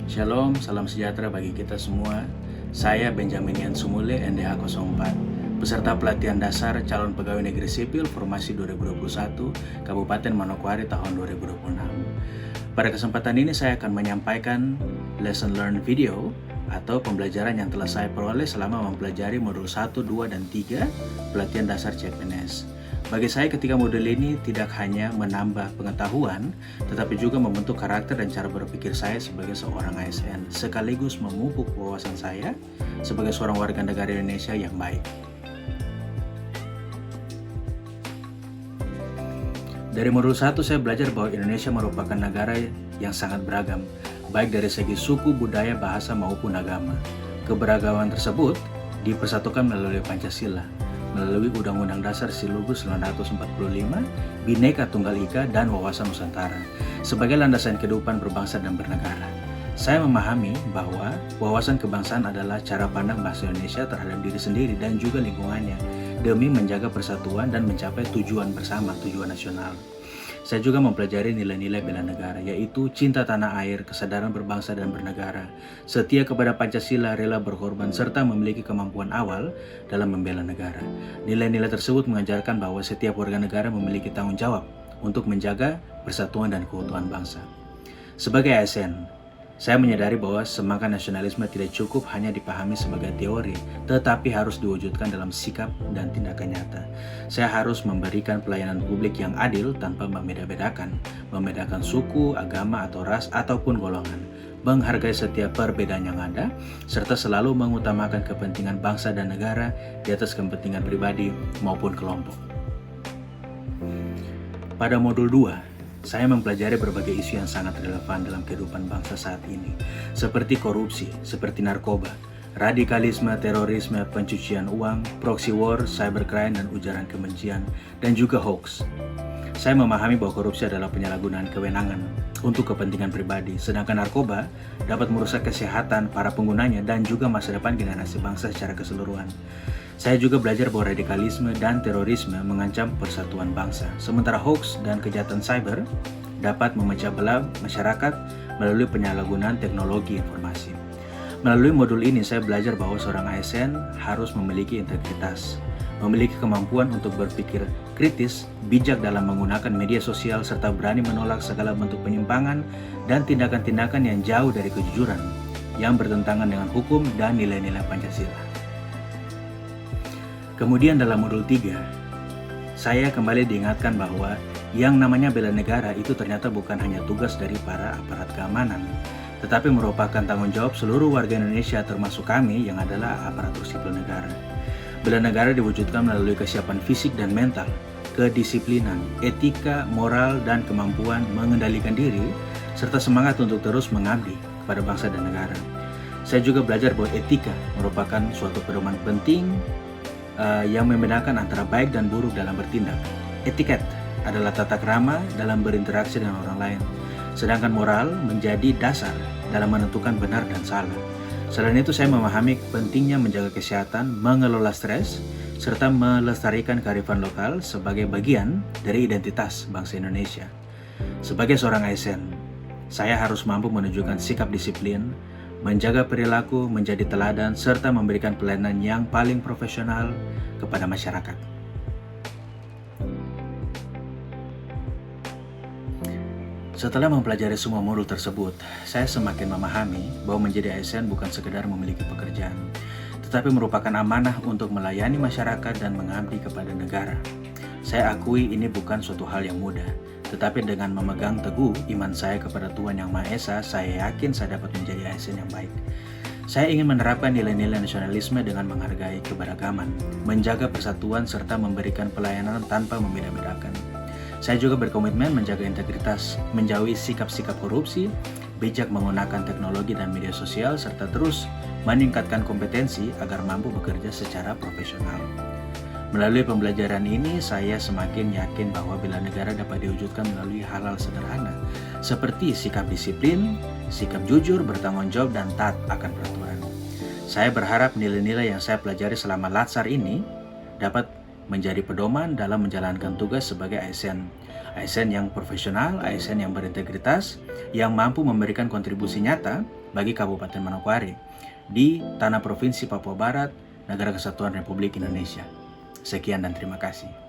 Shalom, salam sejahtera bagi kita semua. Saya Benjamin Ian Sumule, NDH 04, peserta pelatihan dasar calon pegawai negeri sipil formasi 2021 Kabupaten Manokwari tahun 2026. Pada kesempatan ini saya akan menyampaikan lesson learned video atau pembelajaran yang telah saya peroleh selama mempelajari modul 1, 2, dan 3 pelatihan dasar CPNS. Bagi saya ketika modul ini tidak hanya menambah pengetahuan, tetapi juga membentuk karakter dan cara berpikir saya sebagai seorang ASN, sekaligus memupuk wawasan saya sebagai seorang warga negara Indonesia yang baik. Dari modul 1 saya belajar bahwa Indonesia merupakan negara yang sangat beragam, baik dari segi suku, budaya, bahasa, maupun agama. Keberagaman tersebut dipersatukan melalui Pancasila, melalui Undang-Undang Dasar 1945, Bhinneka Tunggal Ika, dan Wawasan Nusantara sebagai landasan kehidupan berbangsa dan bernegara. Saya memahami bahwa wawasan kebangsaan adalah cara pandang bangsa Indonesia terhadap diri sendiri dan juga lingkungannya demi menjaga persatuan dan mencapai tujuan bersama, tujuan nasional. Saya juga mempelajari nilai-nilai bela negara, yaitu cinta tanah air, kesadaran berbangsa dan bernegara, setia kepada Pancasila, rela berkorban, serta memiliki kemampuan awal dalam membela negara. Nilai-nilai tersebut mengajarkan bahwa setiap warga negara memiliki tanggung jawab untuk menjaga persatuan dan keutuhan bangsa. Sebagai ASN, saya menyadari bahwa semangat nasionalisme tidak cukup hanya dipahami sebagai teori, tetapi harus diwujudkan dalam sikap dan tindakan nyata. Saya harus memberikan pelayanan publik yang adil tanpa membedakan suku, agama, atau ras, ataupun golongan, menghargai setiap perbedaan yang ada, serta selalu mengutamakan kepentingan bangsa dan negara di atas kepentingan pribadi maupun kelompok. Pada modul 2, saya mempelajari berbagai isu yang sangat relevan dalam kehidupan bangsa saat ini, seperti korupsi, seperti narkoba, radikalisme, terorisme, pencucian uang, proxy war, cybercrime, dan ujaran kebencian, dan juga hoax. Saya memahami bahwa korupsi adalah penyalahgunaan kewenangan untuk kepentingan pribadi, sedangkan narkoba dapat merusak kesehatan para penggunanya dan juga masa depan generasi bangsa secara keseluruhan. Saya juga belajar bahwa radikalisme dan terorisme mengancam persatuan bangsa, sementara hoax dan kejahatan cyber dapat memecah belah masyarakat melalui penyalahgunaan teknologi informasi. Melalui modul ini saya belajar bahwa seorang ASN harus memiliki integritas, memiliki kemampuan untuk berpikir kritis, bijak dalam menggunakan media sosial, serta berani menolak segala bentuk penyimpangan dan tindakan-tindakan yang jauh dari kejujuran, yang bertentangan dengan hukum dan nilai-nilai Pancasila. Kemudian dalam modul 3, saya kembali diingatkan bahwa yang namanya bela negara itu ternyata bukan hanya tugas dari para aparat keamanan, tetapi merupakan tanggung jawab seluruh warga Indonesia termasuk kami yang adalah aparatur sipil negara. Bela negara diwujudkan melalui kesiapan fisik dan mental, kedisiplinan, etika, moral, dan kemampuan mengendalikan diri, serta semangat untuk terus mengabdi kepada bangsa dan negara. Saya juga belajar bahwa etika merupakan suatu pedoman penting yang membedakan antara baik dan buruk dalam bertindak. Etiket adalah tata krama dalam berinteraksi dengan orang lain, sedangkan moral menjadi dasar dalam menentukan benar dan salah. Selain itu, saya memahami pentingnya menjaga kesehatan, mengelola stres, serta melestarikan kearifan lokal sebagai bagian dari identitas bangsa Indonesia. Sebagai seorang ASN, saya harus mampu menunjukkan sikap disiplin, menjaga perilaku, menjadi teladan, serta memberikan pelayanan yang paling profesional kepada masyarakat. Setelah mempelajari semua modul tersebut, saya semakin memahami bahwa menjadi ASN bukan sekedar memiliki pekerjaan, tetapi merupakan amanah untuk melayani masyarakat dan mengabdi kepada negara. Saya akui ini bukan suatu hal yang mudah, tetapi dengan memegang teguh iman saya kepada Tuhan Yang Maha Esa, saya yakin saya dapat menjadi ASN yang baik. Saya ingin menerapkan nilai-nilai nasionalisme dengan menghargai keberagaman, menjaga persatuan, serta memberikan pelayanan tanpa membeda-bedakan. Saya juga berkomitmen menjaga integritas, menjauhi sikap-sikap korupsi, bijak menggunakan teknologi dan media sosial, serta terus meningkatkan kompetensi agar mampu bekerja secara profesional. Melalui pembelajaran ini, saya semakin yakin bahwa bela negara dapat diwujudkan melalui hal-hal sederhana, seperti sikap disiplin, sikap jujur, bertanggung jawab, dan taat akan peraturan. Saya berharap nilai-nilai yang saya pelajari selama latsar ini dapat menjadi pedoman dalam menjalankan tugas sebagai ASN. ASN yang profesional, ASN yang berintegritas, yang mampu memberikan kontribusi nyata bagi Kabupaten Manokwari di tanah Provinsi Papua Barat, Negara Kesatuan Republik Indonesia. Sekian dan terima kasih.